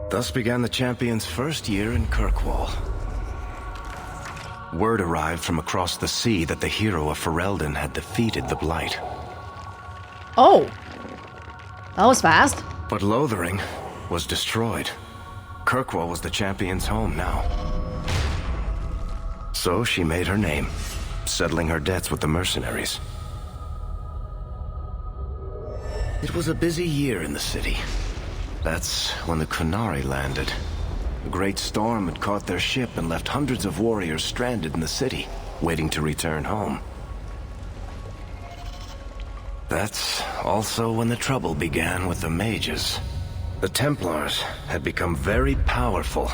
Thus began the Champion's first year in Kirkwall. Word arrived from across the sea that the hero of Ferelden had defeated the Blight. Oh! That was fast. But Lothering was destroyed. Kirkwall was the Champion's home now. So she made her name, settling her debts with the mercenaries. It was a busy year in the city. That's when the Qunari landed. A great storm had caught their ship and left hundreds of warriors stranded in the city, waiting to return home. That's also when the trouble began with the mages. The Templars had become very powerful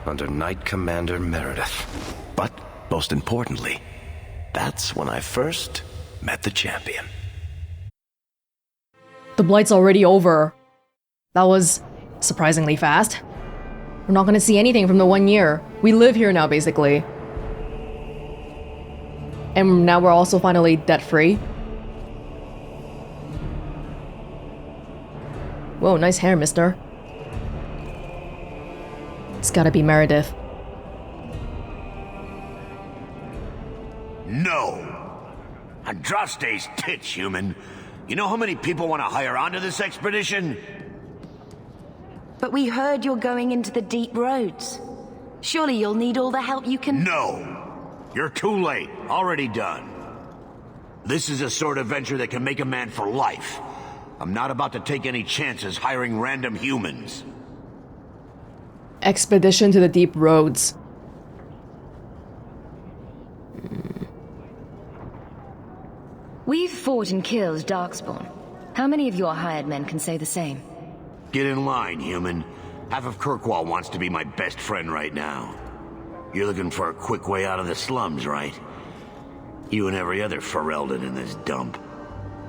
under Knight Commander Meredith. But, most importantly, that's when I first met the Champion. The Blight's already over. That was surprisingly fast. We're not gonna see anything from the 1 year. We live here now, basically. And now we're also finally debt-free. Whoa, nice hair, mister. It's gotta be Meredith. No! Andraste's tits, human. You know how many people want to hire onto this expedition? But we heard you're going into the deep roads. Surely you'll need all the help you can— No! You're too late. Already done. This is a sort of venture that can make a man for life. I'm not about to take any chances hiring random humans. Expedition to the deep roads. We've fought and killed Darkspawn. How many of your hired men can say the same? Get in line, human. Half of Kirkwall wants to be my best friend right now. You're looking for a quick way out of the slums, right? You and every other Ferelden in this dump.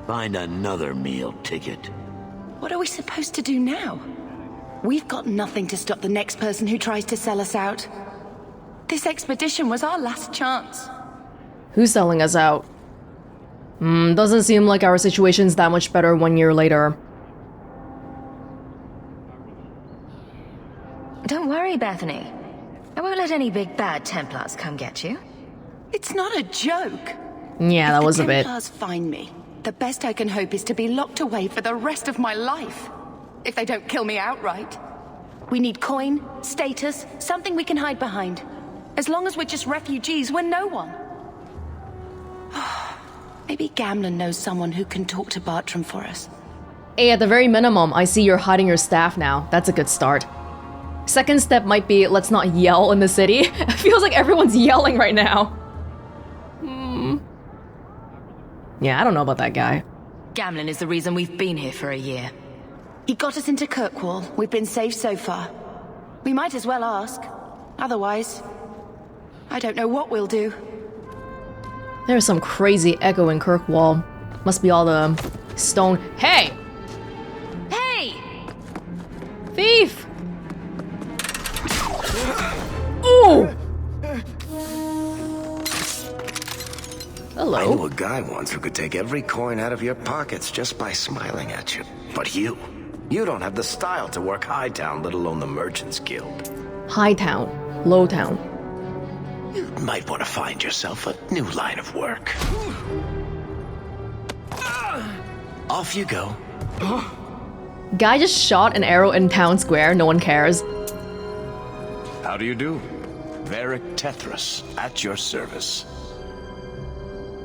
Find another meal ticket. What are we supposed to do now? We've got nothing to stop the next person who tries to sell us out. This expedition was our last chance. Who's selling us out? Doesn't seem like our situation's that much better 1 year later. Don't worry, Bethany. I won't let any big bad Templars come get you. It's not a joke. Yeah, that was a bit. If the Templars find me, the best I can hope is to be locked away for the rest of my life. If they don't kill me outright. We need coin, status, something we can hide behind. As long as we're just refugees, we're no one. Maybe Gamlen knows someone who can talk to Bartram for us. Hey, at the very minimum, I see you're hiding your staff now. That's a good start. Second step might be, let's not yell in the city. It feels like everyone's yelling right now. Yeah, I don't know about that guy. Gamlen is the reason we've been here for a year. He got us into Kirkwall. We've been safe so far. We might as well ask. Otherwise, I don't know what we'll do. There's some crazy echo in Kirkwall. Must be all the stone. Hey! Hey! Thief! Ooh! Hello. I knew a guy once who could take every coin out of your pockets just by smiling at you. But you don't have the style to work Hightown, let alone the Merchants Guild. Hightown. Lowtown. You might want to find yourself a new line of work. Off you go. Guy just shot an arrow in town square, no one cares. How do you do? Varric Tethras, at your service.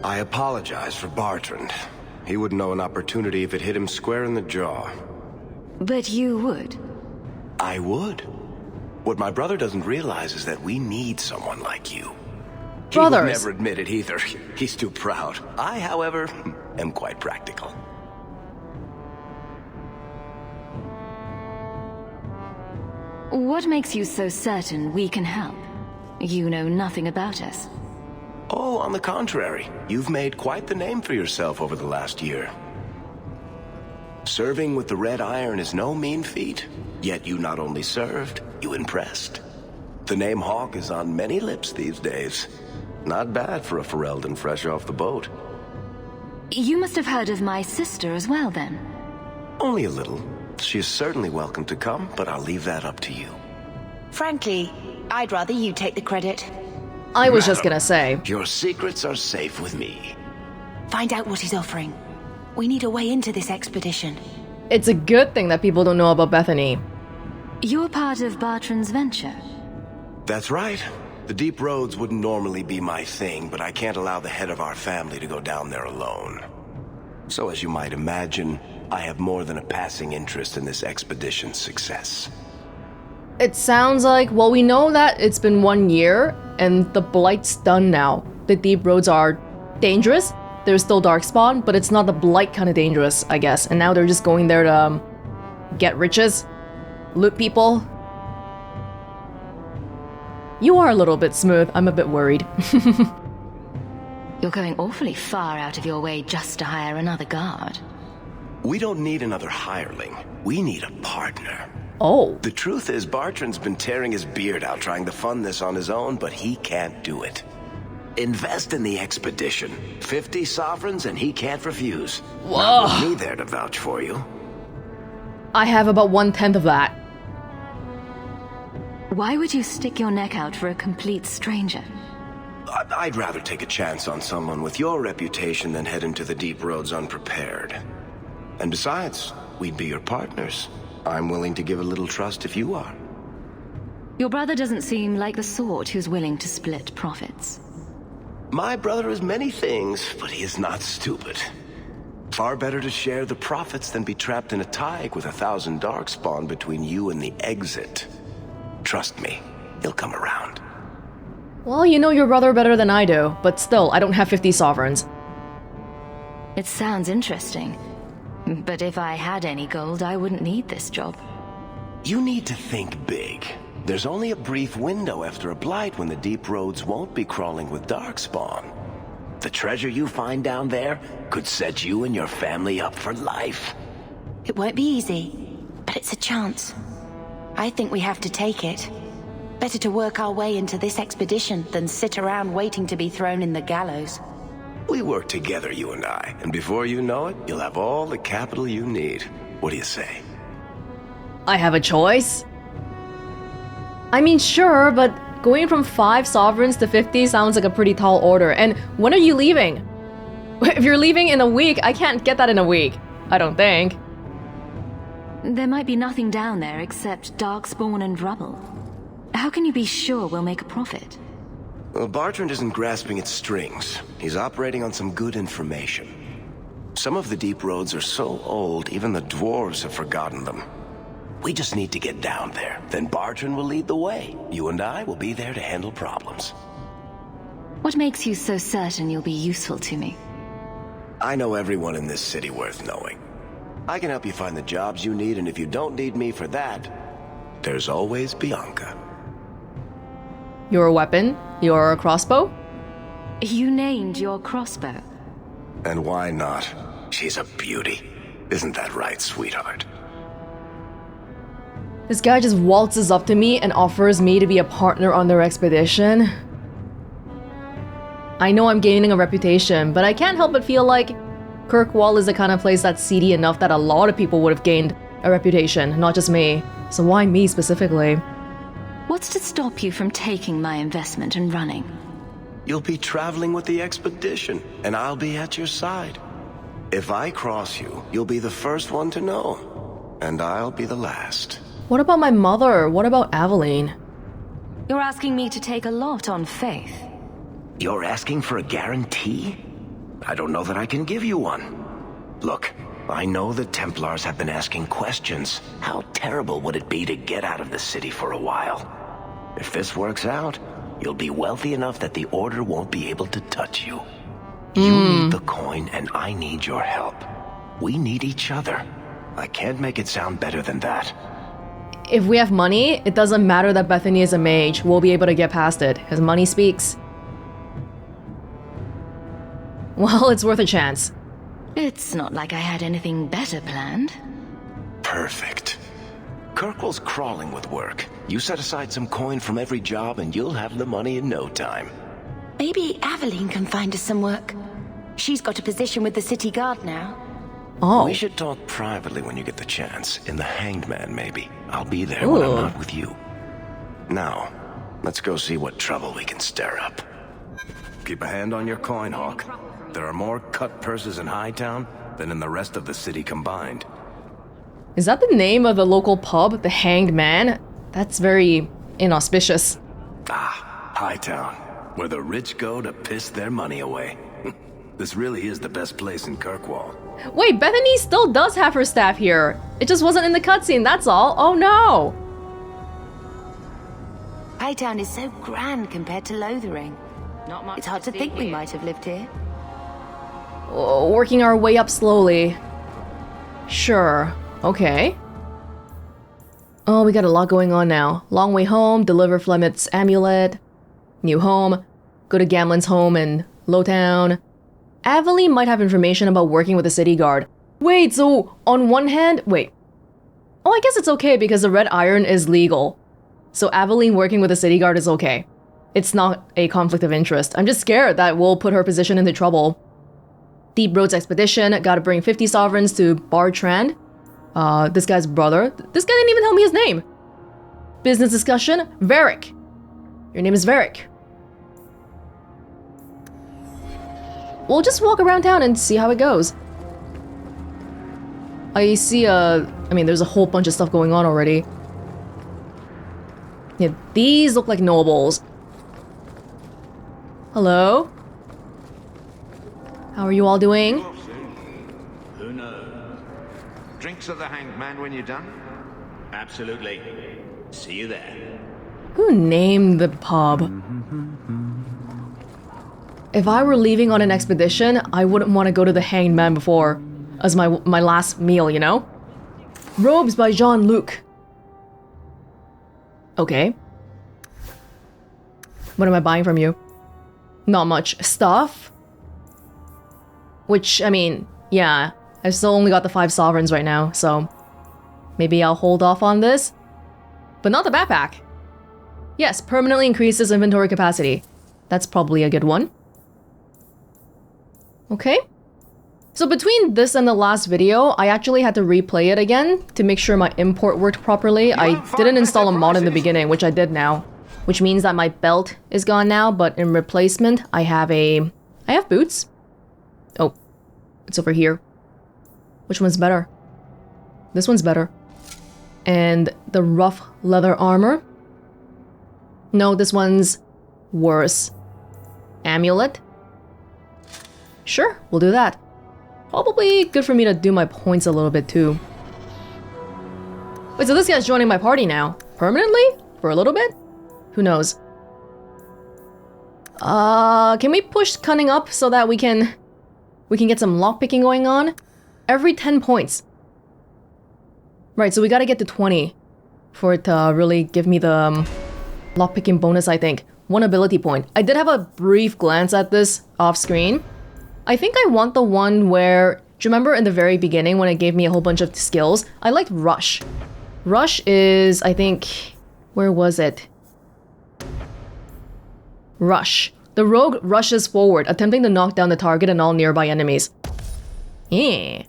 I apologize for Bartrand. He wouldn't know an opportunity if it hit him square in the jaw. But you would. I would. What my brother doesn't realize is that we need someone like you. Brothers. He would never admit it either. He's too proud. I, however, am quite practical. What makes you so certain we can help? You know nothing about us. Oh, on the contrary. You've made quite the name for yourself over the last year. Serving with the Red Iron is no mean feat. Yet you not only served, you impressed. The name Hawke is on many lips these days. Not bad for a Ferelden fresh off the boat. You must have heard of my sister as well, then. Only a little. she is certainly welcome to come, but I'll leave that up to you. Frankly, I'd rather you take the credit. I was just gonna say. Your secrets are safe with me. Find out what he's offering. We need a way into this expedition. It's a good thing that people don't know about Bethany. You're part of Bartran's venture. That's right. The deep roads wouldn't normally be my thing, but I can't allow the head of our family to go down there alone. So as you might imagine, I have more than a passing interest in this expedition's success. It sounds like, well, we know that it's been 1 year, and the Blight's done now. The deep roads are dangerous. There's still Darkspawn, but it's not the Blight kind of dangerous, I guess. And now they're just going there to get riches, loot people. You are a little bit smooth. I'm a bit worried. You're going awfully far out of your way just to hire another guard. We don't need another hireling. We need a partner. Oh. The truth is, Bartran's been tearing his beard out trying to fund this on his own, but he can't do it. Invest in the expedition. 50 sovereigns and he can't refuse. Whoa. Not with me there to vouch for you. I have about 1/10 of that. Why would you stick your neck out for a complete stranger? I'd rather take a chance on someone with your reputation than head into the deep roads unprepared. And besides, we'd be your partners. I'm willing to give a little trust if you are. Your brother doesn't seem like the sort who's willing to split profits. My brother is many things, but he is not stupid. Far better to share the profits than be trapped in a tide with 1,000 darkspawn between you and the exit. Trust me, he'll come around. Well, you know your brother better than I do, but still, I don't have 50 sovereigns. It sounds interesting. But if I had any gold, I wouldn't need this job. You need to think big. There's only a brief window after a blight when the deep roads won't be crawling with darkspawn. The treasure you find down there could set you and your family up for life. It won't be easy, but it's a chance. I think we have to take it. Better to work our way into this expedition than sit around waiting to be thrown in the gallows. We work together, you and I, and before you know it, you'll have all the capital you need. What do you say? I have a choice? I mean, sure, but going from 5 sovereigns to 50 sounds like a pretty tall order. And when are you leaving? If you're leaving in a week, I can't get that in a week. I don't think. There might be nothing down there except darkspawn and rubble. How can you be sure we'll make a profit? Well, Bartran isn't grasping its strings. He's operating on some good information. Some of the deep roads are so old, even the dwarves have forgotten them. We just need to get down there. Then Bartran will lead the way. You and I will be there to handle problems. What makes you so certain you'll be useful to me? I know everyone in this city worth knowing. I can help you find the jobs you need, and if you don't need me for that, there's always Bianca. Your weapon? Your crossbow? You named your crossbow. And why not? She's a beauty. Isn't that right, sweetheart? This guy just waltzes up to me and offers me to be a partner on their expedition. I know I'm gaining a reputation, but I can't help but feel like Kirkwall is the kind of place that's seedy enough that a lot of people would have gained a reputation, not just me. So why me specifically? What's to stop you from taking my investment and running? You'll be traveling with the expedition, and I'll be at your side. If I cross you, you'll be the first one to know, and I'll be the last. What about my mother? What about Aveline? You're asking me to take a lot on faith. You're asking for a guarantee? I don't know that I can give you one. Look, I know the Templars have been asking questions. How terrible would it be to get out of the city for a while? If this works out, you'll be wealthy enough that the Order won't be able to touch you. You need the coin, and I need your help. We need each other. I can't make it sound better than that. If we have money, it doesn't matter that Bethany is a mage. We'll be able to get past it, as money speaks. Well, it's worth a chance. It's not like I had anything better planned. Perfect. Kirkwall's crawling with work. You set aside some coin from every job and you'll have the money in no time. Maybe Aveline can find us some work. She's got a position with the city guard now. Oh. We should talk privately when you get the chance. In the Hanged Man, maybe. I'll be there when I'm not with you. Now, let's go see what trouble we can stir up. Keep a hand on your coin, Hawke. There are more cut purses in Hightown than in the rest of the city combined. Is that the name of the local pub, the Hanged Man? That's very inauspicious. Ah, Hightown, where the rich go to piss their money away. This really is the best place in Kirkwall. Wait, Bethany still does have her staff here. It just wasn't in the cutscene, that's all. Oh no! Hightown is so grand compared to Lothering. Not much It's hard to think we might have lived here. Working our way up slowly. Sure. Okay. Oh, we got a lot going on now. Long way home, deliver Flemet's amulet. New home. Go to Gamlen's home in Lowtown. Aveline might have information about working with the city guard. Wait, so on one hand, wait. Oh, I guess it's okay because the red iron is legal. So Aveline working with the city guard is okay. It's not a conflict of interest. I'm just scared that we'll put her position into trouble. Deep Roads Expedition, gotta bring 50 sovereigns to Bartrand. This guy's brother. This guy didn't even tell me his name. Business discussion, Varric. Your name is Varric. We'll just walk around town and see how it goes. I see I mean, there's a whole bunch of stuff going on already. Yeah, these look like nobles. Hello? How are you all doing? Who knows? Drinks of the Hanged Man when you're done? Absolutely. See you there. Who named the pub? If I were leaving on an expedition, I wouldn't want to go to the Hanged Man before as my last meal, you know? Robes by Jean-Luc. Okay. What am I buying from you? Not much. Stuff? Which, I mean, yeah. I've still only got the 5 sovereigns right now, so maybe I'll hold off on this. But not the backpack. Yes, permanently increases inventory capacity. That's probably a good one. Okay. So between this and the last video, I actually had to replay it again to make sure my import worked properly. I didn't install a mod in the beginning, which I did now. Which means that my belt is gone now, but in replacement, I have boots. Oh, it's over here. Which one's better? This one's better. And the rough leather armor. No, this one's worse. Amulet. Sure, we'll do that. Probably good for me to do my points a little bit too. Wait, so this guy's joining my party now? Permanently? For a little bit? Who knows? Can we push cunning up so that we can get some lockpicking going on? Every 10 points. Right, so we gotta get to 20 for it to really give me the lockpicking bonus, I think. 1 ability point. I did have a brief glance at this off screen. I think I want the one where, do you remember in the very beginning when it gave me a whole bunch of skills? I liked Rush. Rush is, I think, where was it? Rush. The rogue rushes forward, attempting to knock down the target and all nearby enemies. Yeah.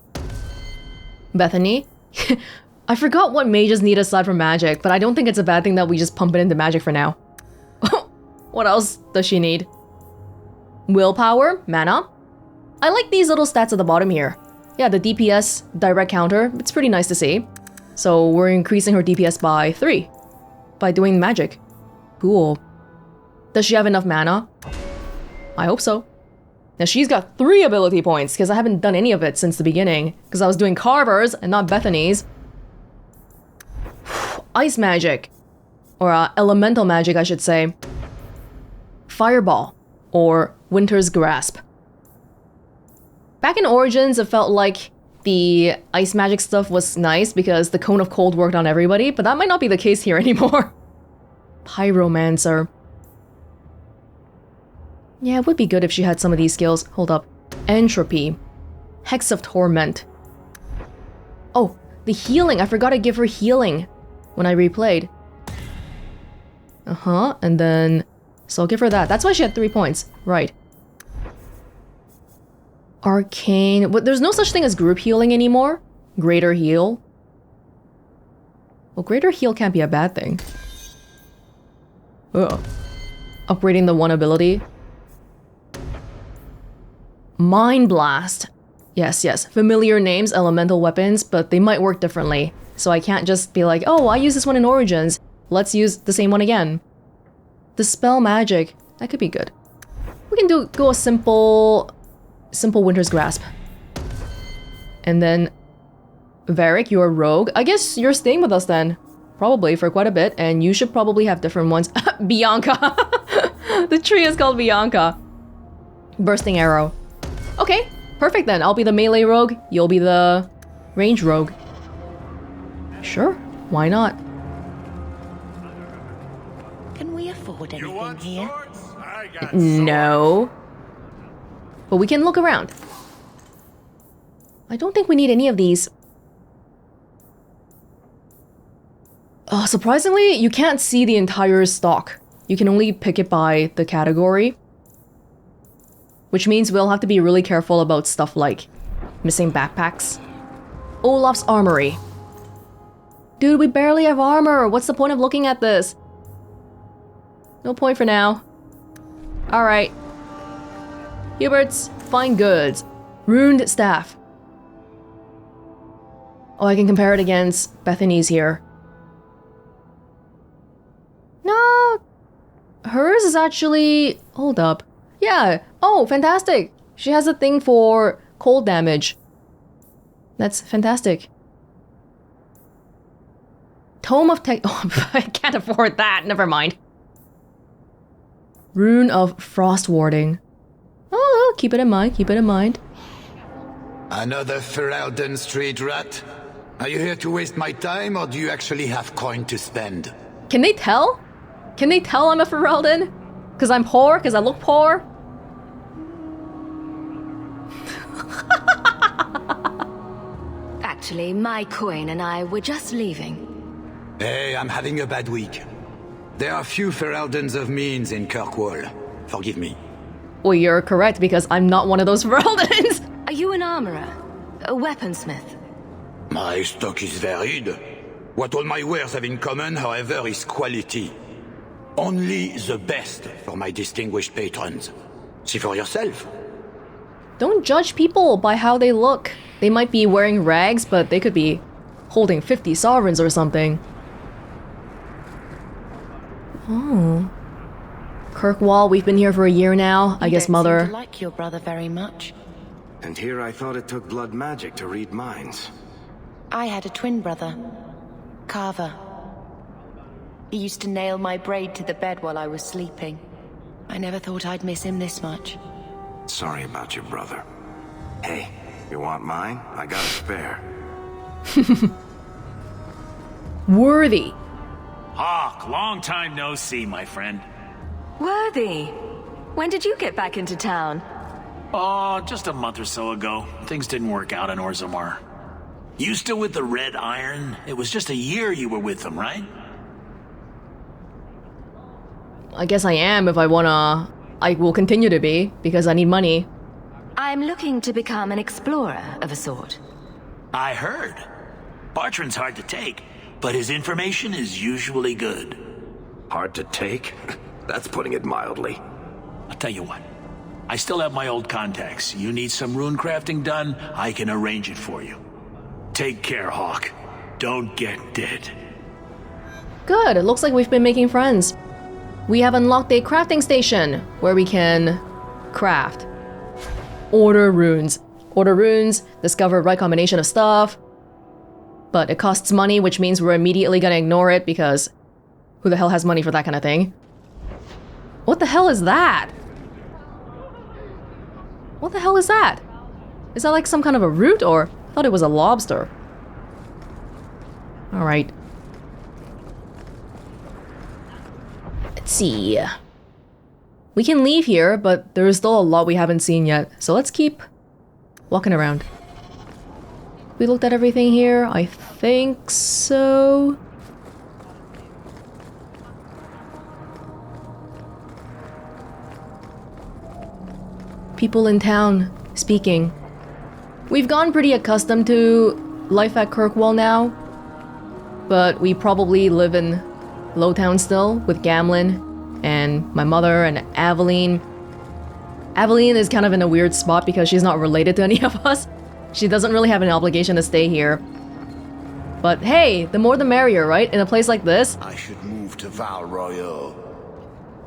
Bethany? I forgot what mages need aside from magic, but I don't think it's a bad thing that we just pump it into magic for now. What else does she need? Willpower, mana. I like these little stats at the bottom here. Yeah, the DPS direct counter, it's pretty nice to see. So we're increasing her DPS by 3 by doing magic. Cool. Does she have enough mana? I hope so. Now she's got 3 ability points because I haven't done any of it since the beginning because I was doing Carver's and not Bethany's. Ice magic. Or elemental magic, I should say. Fireball. Or Winter's Grasp. Back in Origins, it felt like the ice magic stuff was nice because the Cone of Cold worked on everybody, but that might not be the case here anymore. Pyromancer. Yeah, it would be good if she had some of these skills. Hold up. Entropy. Hex of Torment. Oh, the healing. I forgot to give her healing when I replayed. And then... So I'll give her that. That's why she had 3 points. Right. Arcane. But there's no such thing as group healing anymore. Greater heal. Well, greater heal can't be a bad thing. Ugh. Upgrading the one ability. Mind Blast. Yes, yes. Familiar names, elemental weapons, but they might work differently. So I can't just be like, oh, I use this one in Origins. Let's use the same one again. Dispel Magic. That could be good. We can go a simple Winter's Grasp. And then Varric, you're a rogue. I guess you're staying with us then. Probably for quite a bit, and you should probably have different ones. Bianca! The tree is called Bianca. Bursting Arrow. Okay, perfect then. I'll be the melee rogue, you'll be the range rogue. Sure, why not? Can we afford anything here? No. But we can look around. I don't think we need any of these. Surprisingly, you can't see the entire stock. You can only pick it by the category. Which means we'll have to be really careful about stuff like missing backpacks. Olaf's Armory. Dude, we barely have armor. What's the point of looking at this? No point for now. Alright. Hubert's Fine Goods. Ruined Staff. Oh, I can compare it against Bethany's here. No. Hers is actually... Hold up. Yeah. Oh, fantastic. She has a thing for cold damage. That's fantastic. Tome of Tech... Oh, I can't afford that. Never mind. Rune of Frost Warding. Oh, keep it in mind. Keep it in mind. Another Ferelden street rat? Are you here to waste my time, or do you actually have coin to spend? Can they tell? Can they tell I'm a Ferelden? Because I'm poor? Because I look poor? Actually, my coin and I were just leaving. Hey, I'm having a bad week. There are few Fereldens of means in Kirkwall. Forgive me. Well, you're correct, because I'm not one of those Fereldens. Are you an armorer? A weaponsmith? My stock is varied. What all my wares have in common, however, is quality. Only the best for my distinguished patrons. See for yourself. Don't judge people by how they look. They might be wearing rags, but they could be holding 50 sovereigns or something. Oh. Kirkwall, we've been here for a year now. I guess Mother... You don't seem to like your brother very much. And here I thought it took blood magic to read minds. I had a twin brother, Carver. He used to nail my braid to the bed while I was sleeping. I never thought I'd miss him this much. Sorry about your brother. Hey, you want mine? I got a spare. Worthy. Hawke, long time no see, my friend. Worthy. When did you get back into town? Oh, just a month or so ago. Things didn't work out in Orzammar. You still with the Red Iron? It was just a year you were with them, right? I guess I am if I wanna... I will continue to be, because I need money. I'm looking to become an explorer of a sort. I heard. Bartrand's hard to take, but his information is usually good. Hard to take? That's putting it mildly. I'll tell you what. I still have my old contacts. You need some rune crafting done, I can arrange it for you. Take care, Hawke. Don't get dead. Good, it looks like we've been making friends. We have unlocked a crafting station where we can craft. Order runes. Order runes, discover right combination of stuff. But it costs money, which means we're immediately gonna ignore it because who the hell has money for that kind of thing? What the hell is that? What the hell is that? Is that like some kind of a root, or I thought it was a lobster? Alright. Let's see. We can leave here, but there's still a lot we haven't seen yet, so let's keep walking around. We looked at everything here? I think so. People in town. speaking. We've gotten pretty accustomed to life at Kirkwall now, but we probably live in Lowtown still with Gamlin and my mother and Aveline. Aveline is kind of in a weird spot because she's not related to any of us. She doesn't really have an obligation to stay here. But hey, the more the merrier, right? In a place like this. I should move to Val Royale.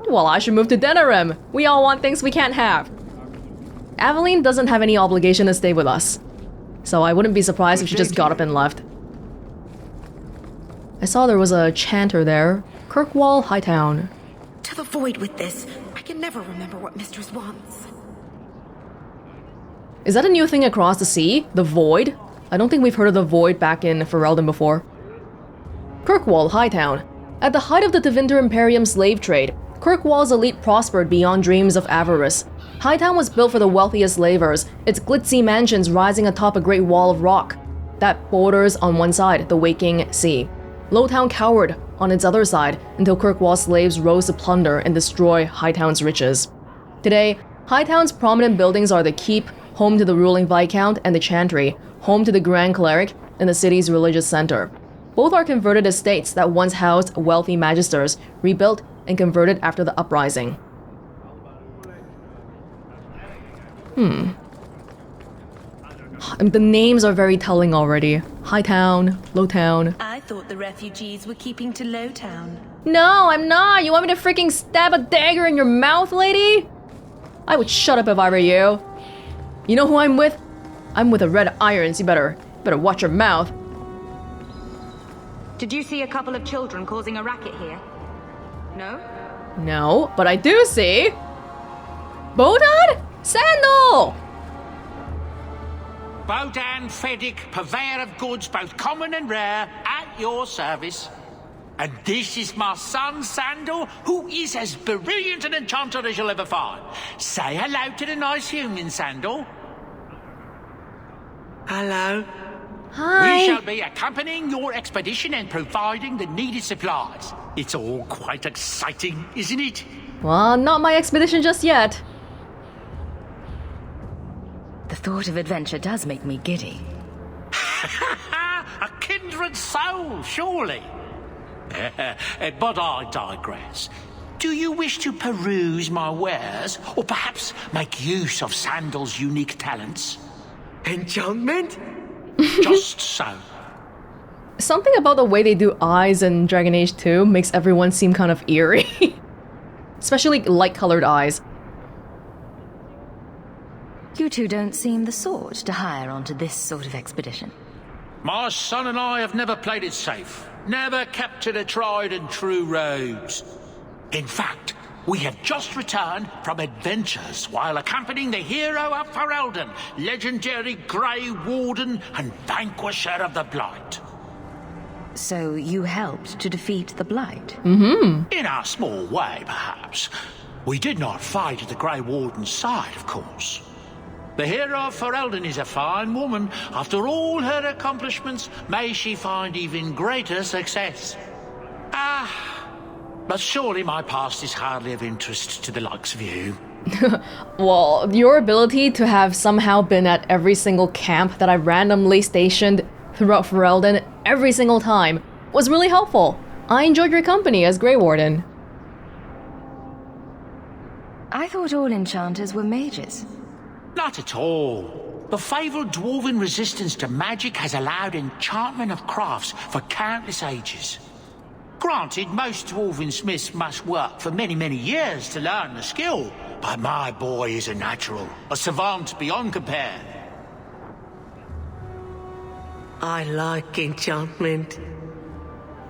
Well, I should move to Denerim. We all want things we can't have. Aveline doesn't have any obligation to stay with us, so I wouldn't be surprised if she just got up and left. I saw there was a chanter there. Kirkwall, Hightown. To the void with this. I can never remember what Mistress wants. Is that a new thing across the sea? The void? I don't think we've heard of the void back in Ferelden before. Kirkwall, Hightown. At the height of the Tevinter Imperium slave trade, Kirkwall's elite prospered beyond dreams of avarice. Hightown was built for the wealthiest slavers, its glitzy mansions rising atop a great wall of rock that borders on one side the waking sea. Lowtown cowered on its other side until Kirkwall's slaves rose to plunder and destroy Hightown's riches. Today, Hightown's prominent buildings are the Keep, home to the ruling Viscount, and the Chantry, home to the Grand Cleric and the city's religious center. Both are converted estates that once housed wealthy magisters, rebuilt and converted after the uprising. The names are very telling already. Hightown, Lowtown. I thought the refugees were keeping to Lowtown. No, I'm not! You want me to freaking stab a dagger in your mouth, lady? I would shut up if I were you. You know who I'm with? I'm with the Red Irons. You better watch your mouth. Did you see a couple of children causing a racket here? No? No, but I do see... Bodan? Sandal! Bodan Feddick, purveyor of goods both common and rare, at your service. And this is my son, Sandal, who is as brilliant an enchanter as you'll ever find. Say hello to the nice human, Sandal. Hello. Hi. We shall be accompanying your expedition and providing the needed supplies. It's all quite exciting, isn't it? Well, not my expedition just yet. The thought of adventure does make me giddy. A kindred soul, surely. But I digress. Do you wish to peruse my wares, or perhaps make use of Sandal's unique talents? Enchantment? Just so. Something about the way they do eyes in Dragon Age 2 makes everyone seem kind of eerie. Especially light-colored eyes. You two don't seem the sort to hire onto this sort of expedition. My son and I have never played it safe. Never kept to the tried and true roads. In fact, we have just returned from adventures while accompanying the hero of Ferelden, legendary Grey Warden and vanquisher of the Blight. So you helped to defeat the Blight? Mm-hmm. In a small way, perhaps. We did not fight at the Grey Warden's side, of course. The hero of Ferelden is a fine woman. After all her accomplishments, may she find even greater success. But surely my past is hardly of interest to the likes of you. Well, your ability to have somehow been at every single camp that I randomly stationed throughout Ferelden every single time was really helpful. I enjoyed your company as Grey Warden. I thought all enchanters were mages. Not at all. The fabled dwarven resistance to magic has allowed enchantment of crafts for countless ages. Granted, most dwarven smiths must work for many, many years to learn the skill, but my boy is a natural, a savant beyond compare. I like enchantment.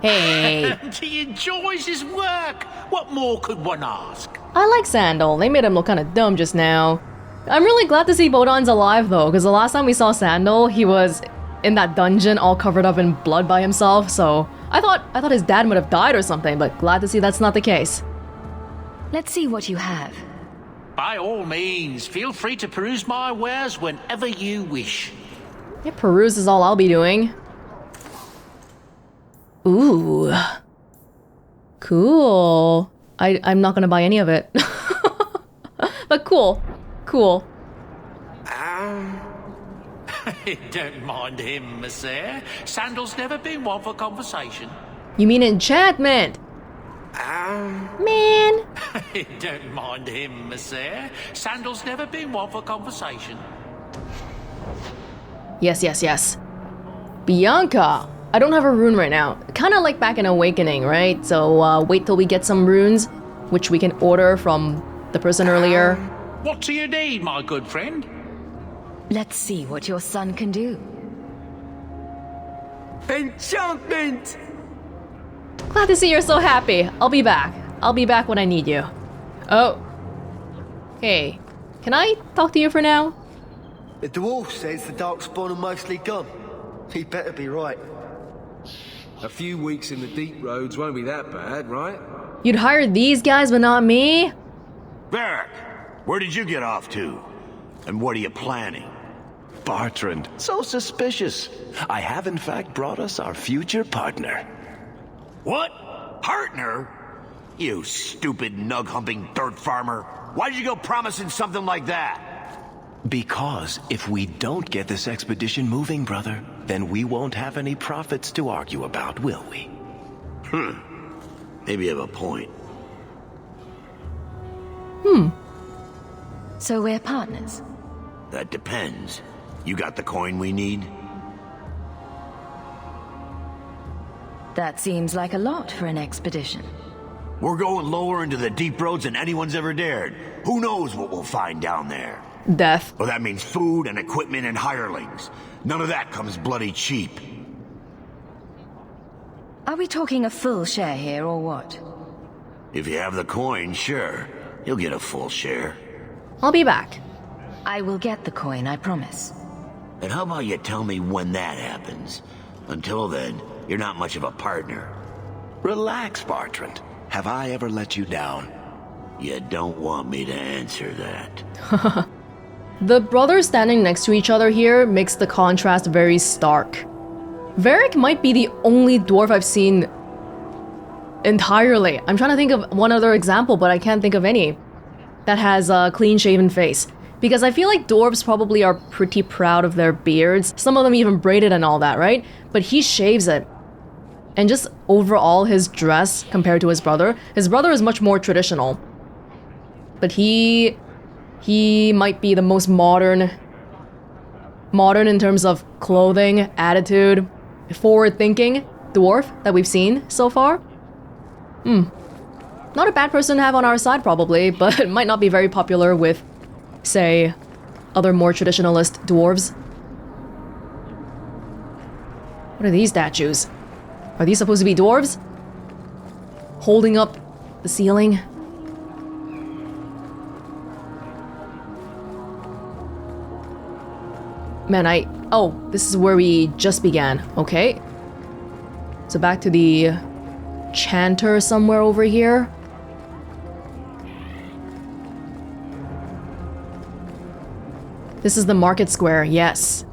Hey. And he enjoys his work. What more could one ask? I like Sandal. They made him look kind of dumb just now. I'm really glad to see Bodan's alive though, because the last time we saw Sandal, he was in that dungeon all covered up in blood by himself, so I thought his dad would have died or something, but glad to see that's not the case. Let's see what you have. By all means, feel free to peruse my wares whenever you wish. Yeah, peruse is all I'll be doing. Ooh. Cool. I'm not gonna buy any of it. But cool. Cool. Don't mind him, monsieur. Sandal's never been one for conversation. You mean enchantment? Man. Don't mind him, monsieur. Sandal's never been one for conversation. Yes. Bianca. I don't have a rune right now. Kind of like back in Awakening, right? So wait till we get some runes, which we can order from the person earlier. What do you need, my good friend? Let's see what your son can do. Enchantment! Glad to see you're so happy. I'll be back. I'll be back when I need you. Oh. Hey, can I talk to you for now? The dwarf says the darkspawn are mostly gone. He better be right. A few weeks in the deep roads won't be that bad, right? You'd hire these guys but not me? Varric, where did you get off to? And what are you planning? Bartrand, so suspicious. I have in fact brought us our future partner. What? Partner? You stupid nug-humping dirt farmer. Why did you go promising something like that? Because if we don't get this expedition moving, brother, then we won't have any profits to argue about, will we? Maybe you have a point. So we're partners? That depends. You got the coin we need? That seems like a lot for an expedition. We're going lower into the deep roads than anyone's ever dared. Who knows what we'll find down there? Death. Well, that means food and equipment and hirelings. None of that comes bloody cheap. Are we talking a full share here, or what? If you have the coin, sure. You'll get a full share. I'll be back. I will get the coin, I promise. And how about you tell me when that happens? Until then, you're not much of a partner. Relax, Bartrand. Have I ever let you down? You don't want me to answer that. The brothers standing next to each other here makes the contrast very stark. Varric might be the only dwarf I've seen entirely. I'm trying to think of one other example, but I can't think of any that has a clean-shaven face. Because I feel like dwarves probably are pretty proud of their beards. Some of them even braided and all that, right? But he shaves it. And just overall, his dress compared to his brother is much more traditional. But he might be the most modern in terms of clothing, attitude, forward-thinking dwarf that we've seen so far. Not a bad person to have on our side probably, but it might not be very popular with, say, other more traditionalist dwarves. What are these statues? Are these supposed to be dwarves? Holding up the ceiling? Man, oh, this is where we just began. Okay. So back to the chanter somewhere over here. This is the market square, yes.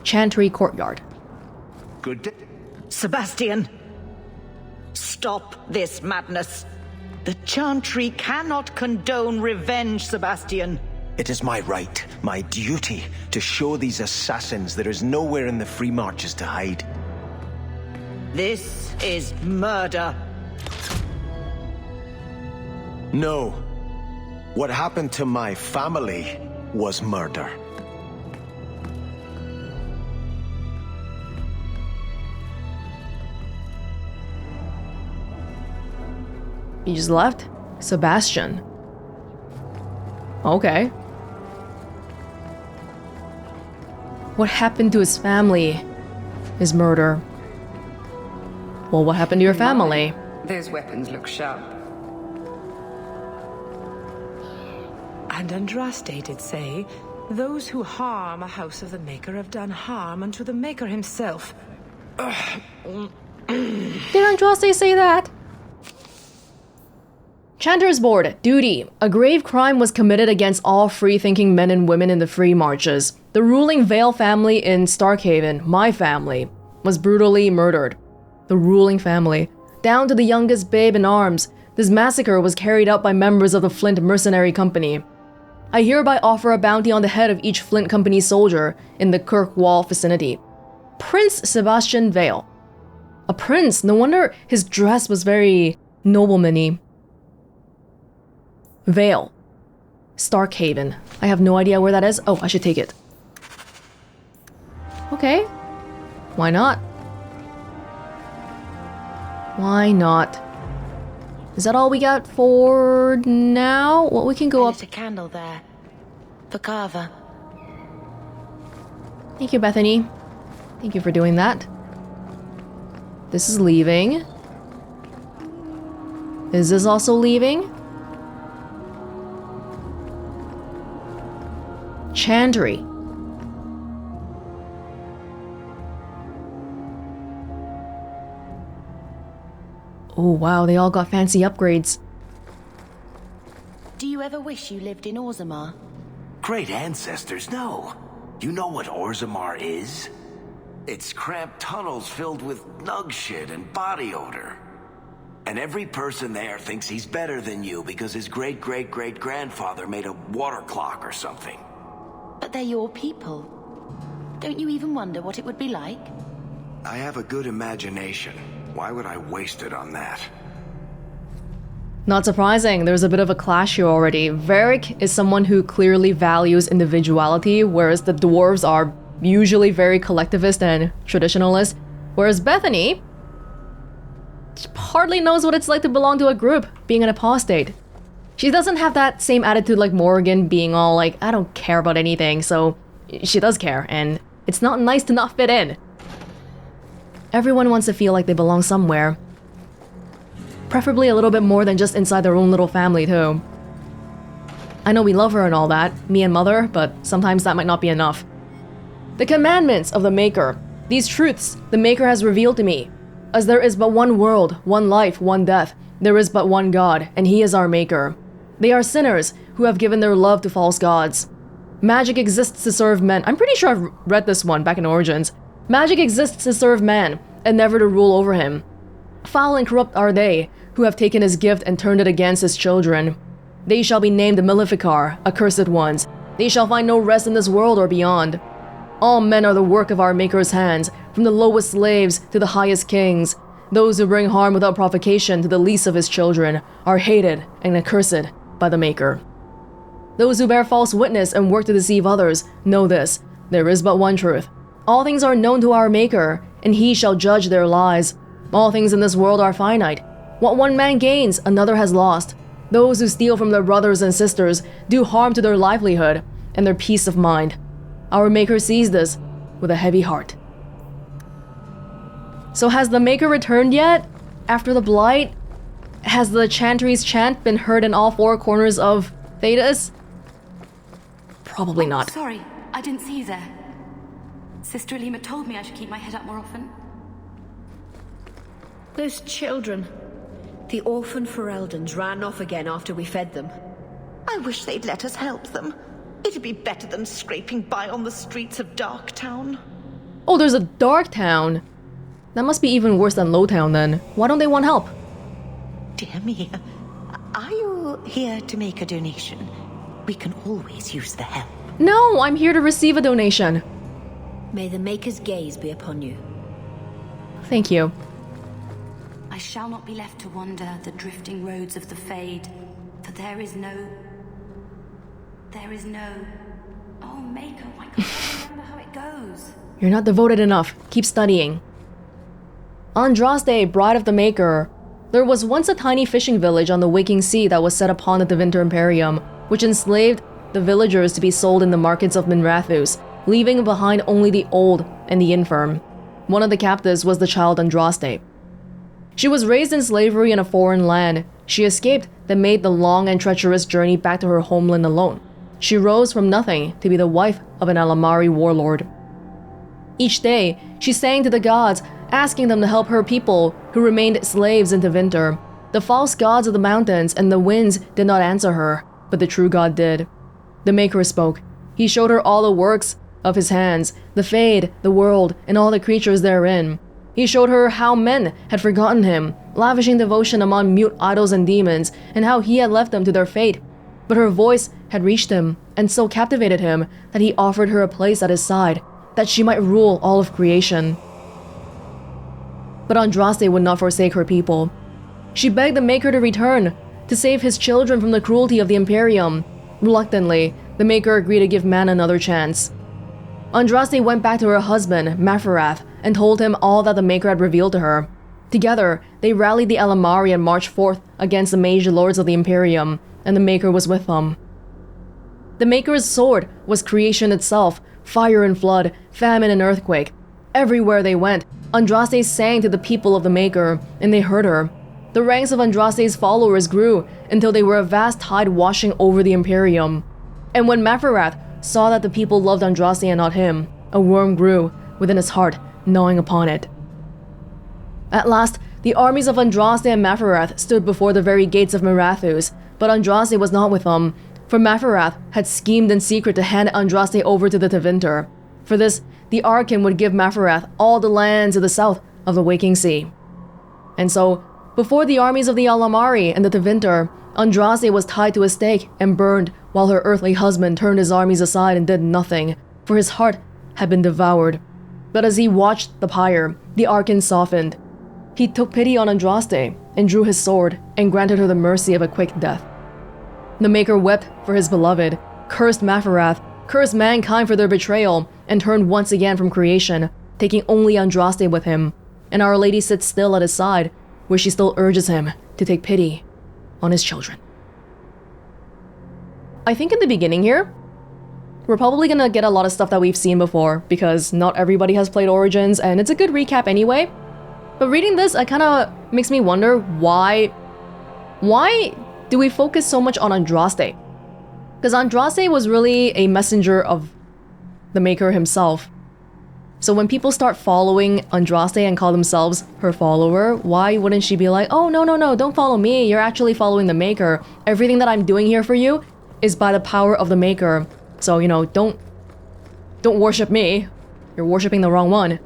Chantry courtyard. Good day. Sebastian! Stop this madness! The Chantry cannot condone revenge, Sebastian! It is my right, my duty, to show these assassins there is nowhere in the Free Marches to hide. This is murder. No. What happened to my family was murder. You just left? Sebastian. Okay. What happened to his family? His murder. Well, what happened to your family? Those weapons look sharp. And Andraste did say, those who harm a house of the Maker have done harm unto the Maker himself. Did Andraste say that? Chanter's Board. Duty. A grave crime was committed against all free-thinking men and women in the Free Marches. The ruling Vale family in Starkhaven, my family, was brutally murdered. The ruling family. Down to the youngest babe in arms. This massacre was carried out by members of the Flint Mercenary Company. I hereby offer a bounty on the head of each Flint Company soldier in the Kirkwall vicinity. Prince Sebastian Vale. A prince, no wonder his dress was very nobleman-y. Vale. Starkhaven. I have no idea where that is. Oh, I should take it. Okay. Why not? Why not? Is that all we got for now? Well, we can go up. There's a candle there. For Carver. Thank you, Bethany. Thank you for doing that. This is leaving. Is this also leaving? Chantry. Oh wow, they all got fancy upgrades. Do you ever wish you lived in Orzammar? Great ancestors, no. You know what Orzammar is? It's cramped tunnels filled with nug shit and body odor. And every person there thinks he's better than you because his great-great-great-grandfather made a water clock or something. But they're your people. Don't you even wonder what it would be like? I have a good imagination. Why would I waste it on that? Not surprising, there's a bit of a clash here already. Varric is someone who clearly values individuality, whereas the dwarves are usually very collectivist and traditionalist. Whereas Bethany hardly knows what it's like to belong to a group, being an apostate. She doesn't have that same attitude like Morgan, being all like, I don't care about anything, so she does care, and it's not nice to not fit in. Everyone wants to feel like they belong somewhere. Preferably a little bit more than just inside their own little family, too. I know we love her and all that, me and Mother, but sometimes that might not be enough. The commandments of the Maker. These truths the Maker has revealed to me. As there is but one world, one life, one death, there is but one God, and He is our Maker. They are sinners who have given their love to false gods. Magic exists to serve men. I'm pretty sure I've read this one back in Origins. Magic exists to serve man, and never to rule over him. Foul and corrupt are they, who have taken his gift and turned it against his children. They shall be named Maleficar, accursed ones. They shall find no rest in this world or beyond. All men are the work of our Maker's hands, from the lowest slaves to the highest kings. Those who bring harm without provocation to the least of his children are hated and accursed by the Maker. Those who bear false witness and work to deceive others know this: there is but one truth. All things are known to our Maker, and He shall judge their lies. All things in this world are finite. What one man gains, another has lost. Those who steal from their brothers and sisters do harm to their livelihood and their peace of mind. Our Maker sees this with a heavy heart. So has the Maker returned yet? After the Blight? Has the Chantry's chant been heard in all four corners of Thedas? Probably not. Sorry, I didn't see you there. Sister Alima told me I should keep my head up more often. Those children. The orphan Fereldens ran off again after we fed them. I wish they'd let us help them. It'd be better than scraping by on the streets of Darktown. Oh, there's a Darktown. That must be even worse than Lowtown then. Why don't they want help? Dear me, are you here to make a donation? We can always use the help. No, I'm here to receive a donation. May the Maker's gaze be upon you. Thank you. I shall not be left to wander the drifting roads of the Fade, for there is no... Oh, Maker, why can't I remember how it goes? You're not devoted enough. Keep studying. Andraste, bride of the Maker. There was once a tiny fishing village on the waking sea that was set upon at the Winter Imperium, which enslaved the villagers to be sold in the markets of Minrathus, leaving behind only the old and the infirm. One of the captives was the child Andraste. She was raised in slavery in a foreign land. She escaped, then made the long and treacherous journey back to her homeland alone. She rose from nothing to be the wife of an Alamari warlord. Each day, she sang to the gods, asking them to help her people who remained slaves into winter. The false gods of the mountains and the winds did not answer her, but the true God did. The Maker spoke. He showed her all the works of his hands, the Fade, the world, and all the creatures therein. He showed her how men had forgotten him, lavishing devotion among mute idols and demons, and how he had left them to their fate. But her voice had reached him and so captivated him that he offered her a place at his side, that she might rule all of creation. But Andraste would not forsake her people. She begged the Maker to return, to save his children from the cruelty of the Imperium. Reluctantly, the Maker agreed to give man another chance. Andraste went back to her husband, Maferath, and told him all that the Maker had revealed to her. Together, they rallied the Alamari and marched forth against the mage lords of the Imperium, and the Maker was with them. The Maker's sword was creation itself, fire and flood, famine and earthquake. Everywhere they went, Andraste sang to the people of the Maker, and they heard her. The ranks of Andraste's followers grew until they were a vast tide washing over the Imperium. And when Maferath saw that the people loved Andraste and not him, a worm grew within his heart, gnawing upon it. At last, the armies of Andraste and Maferath stood before the very gates of Marathus, but Andraste was not with them, for Maferath had schemed in secret to hand Andraste over to the Tevinter. For this, the Archon would give Maferath all the lands to the south of the Waking Sea. And so, before the armies of the Alamari and the Tevinter, Andraste was tied to a stake and burned while her earthly husband turned his armies aside and did nothing, for his heart had been devoured. But as he watched the pyre, the Archon softened. He took pity on Andraste and drew his sword and granted her the mercy of a quick death. The Maker wept for his beloved, cursed Maferath, cursed mankind for their betrayal, and turned once again from creation, taking only Andraste with him. And Our Lady sits still at his side, where she still urges him to take pity on his children. I think in the beginning here, we're probably gonna get a lot of stuff that we've seen before, because not everybody has played Origins, and it's a good recap anyway. But reading this, it kinda makes me wonder why do we focus so much on Andraste? Because Andraste was really a messenger of the Maker himself. So when people start following Andraste and call themselves her follower, why wouldn't she be like, oh, no, don't follow me, you're actually following the Maker. Everything that I'm doing here for you is by the power of the Maker. So, you know, don't worship me. You're worshiping the wrong one.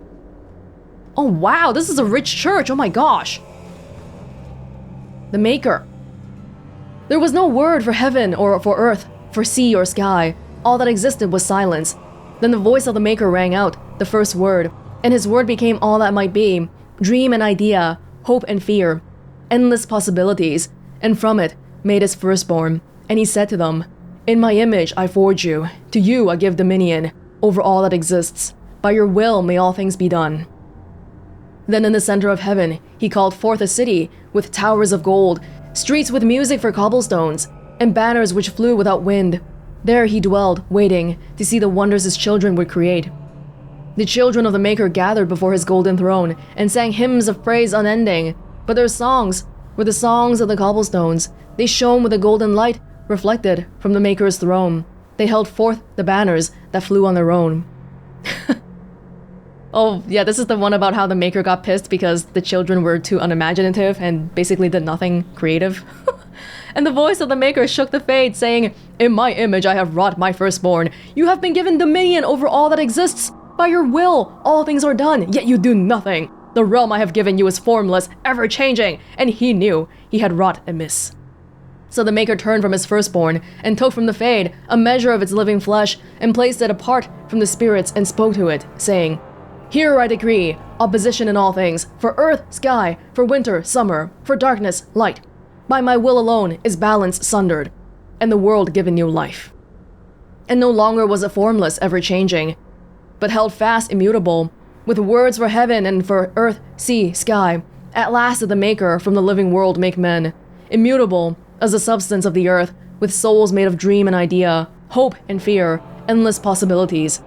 Oh wow, this is a rich church, oh my gosh. The Maker. There was no word for heaven or for earth, for sea or sky. All that existed was silence. Then the voice of the Maker rang out, the first word, and his word became all that might be, dream and idea, hope and fear, endless possibilities, and from it made his firstborn. And he said to them, in my image I forge you, to you I give dominion, over all that exists. By your will may all things be done. Then in the center of heaven, he called forth a city with towers of gold, streets with music for cobblestones, and banners which flew without wind. There he dwelled, waiting to see the wonders his children would create. The children of the Maker gathered before his golden throne and sang hymns of praise unending, but their songs were the songs of the cobblestones. They shone with a golden light reflected from the Maker's throne. They held forth the banners that flew on their own. Oh, yeah, this is the one about how the Maker got pissed because the children were too unimaginative and basically did nothing creative. And the voice of the Maker shook the Fade, saying, in my image I have wrought my firstborn. You have been given dominion over all that exists. By your will, all things are done, yet you do nothing. The realm I have given you is formless, ever-changing, and he knew he had wrought amiss. So the Maker turned from his firstborn, and took from the Fade a measure of its living flesh, and placed it apart from the spirits, and spoke to it, saying, here I decree, opposition in all things, for earth, sky, for winter, summer, for darkness, light. By my will alone is balance sundered, and the world given new life. And no longer was it formless, ever-changing, but held fast immutable, with words for heaven and for earth, sea, sky. At last did the Maker from the living world make men, immutable as the substance of the earth, with souls made of dream and idea, hope and fear, endless possibilities.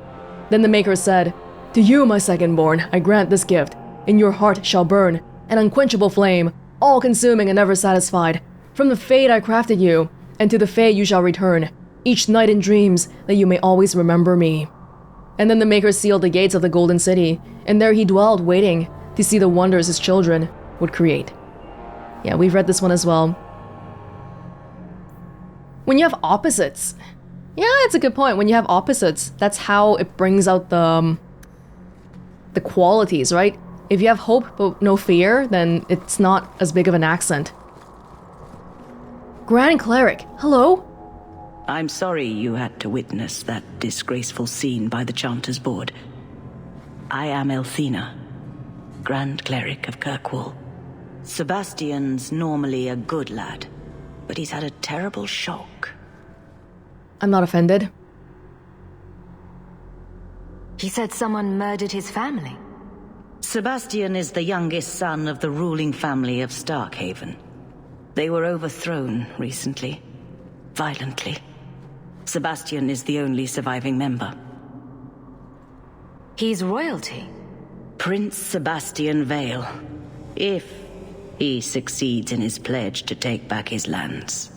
Then the Maker said, to you, my second-born, I grant this gift. In your heart shall burn an unquenchable flame, all-consuming and never satisfied. From the Fade I crafted you, and to the Fade you shall return, each night in dreams, that you may always remember me. And then the Maker sealed the gates of the Golden City, and there he dwelled, waiting to see the wonders his children would create. Yeah, we've read this one as well. When you have opposites, yeah, it's a good point. When you have opposites, that's how it brings out the qualities, right? If you have hope but no fear, then it's not as big of an accent. Grand Cleric, hello? I'm sorry you had to witness that disgraceful scene by the Chanter's Board. I am Elthina, Grand Cleric of Kirkwall. Sebastian's normally a good lad, but he's had a terrible shock. I'm not offended. He said someone murdered his family. Sebastian is the youngest son of the ruling family of Starkhaven. They were overthrown recently, violently. Sebastian is the only surviving member. He's royalty. Prince Sebastian Vale, if he succeeds in his pledge to take back his lands.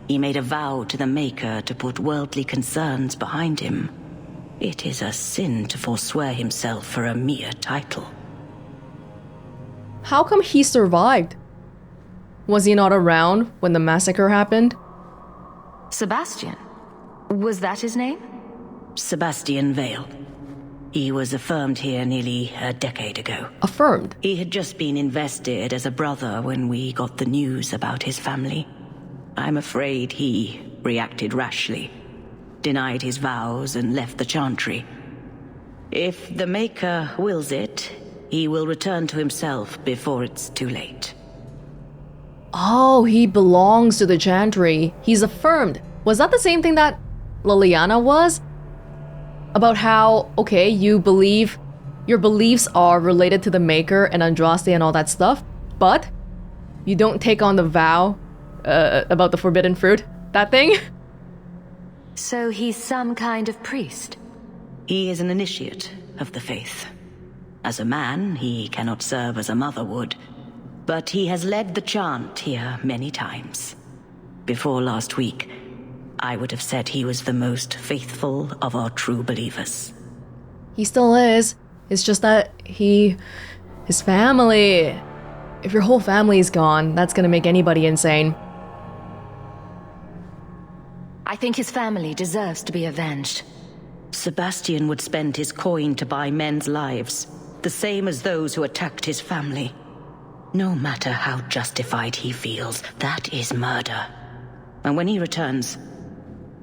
He made a vow to the Maker to put worldly concerns behind him. It is a sin to forswear himself for a mere title. How come he survived? Was he not around when the massacre happened? Sebastian? Was that his name? Sebastian Vale. He was affirmed here nearly a decade ago. Affirmed? He had just been invested as a brother when we got the news about his family. I'm afraid he reacted rashly, denied his vows and left the Chantry. If the Maker wills it, he will return to himself before it's too late. Oh, he belongs to the Chantry. He's affirmed. Was that the same thing that Liliana was? About how, okay, you believe, your beliefs are related to the Maker and Andraste and all that stuff, but you don't take on the vow about the forbidden fruit, that thing? So he's some kind of priest? He is an initiate of the faith. As a man, he cannot serve as a mother would, but he has led the chant here many times. Before last week, I would have said he was the most faithful of our true believers. He still is. It's just that his family... If your whole family's gone, that's gonna make anybody insane. I think his family deserves to be avenged. Sebastian would spend his coin to buy men's lives, the same as those who attacked his family. No matter how justified he feels, that is murder. And when he returns,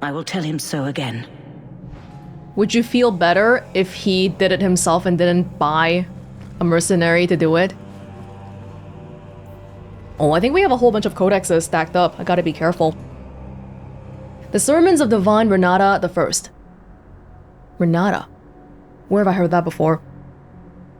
I will tell him so again. Would you feel better if he did it himself and didn't buy a mercenary to do it? Oh, I think we have a whole bunch of codexes stacked up. I gotta be careful. The Sermons of Divine Renata the First. Renata? Where have I heard that before?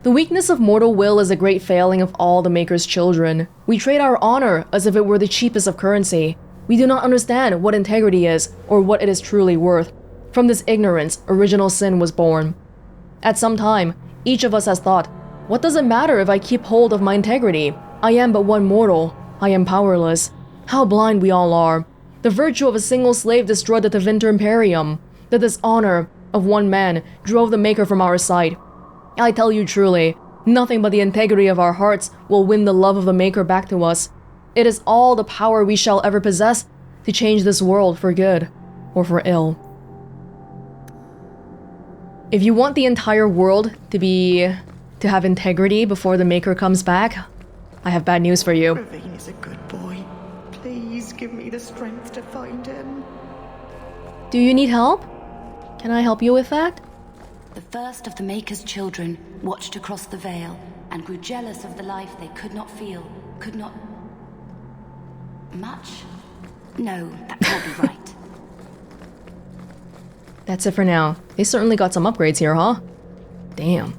The weakness of mortal will is a great failing of all the Maker's children. We trade our honor as if it were the cheapest of currency. We do not understand what integrity is, or what it is truly worth. From this ignorance, original sin was born. At some time, each of us has thought, what does it matter if I keep hold of my integrity? I am but one mortal. I am powerless. How blind we all are. The virtue of a single slave destroyed the Tevinter Imperium. The dishonor of one man drove the Maker from our side. I tell you truly, nothing but the integrity of our hearts will win the love of the Maker back to us. It is all the power we shall ever possess to change this world for good or for ill. If you want the entire world to have integrity before the Maker comes back, I have bad news for you. Ravine is a good boy. Please give me the strength to find him. Do you need help? Can I help you with that? The first of the Maker's children watched across the Vale and grew jealous of the life they could not feel, could not... Much? No, that can't be right. That's it for now. They certainly got some upgrades here, huh? Damn.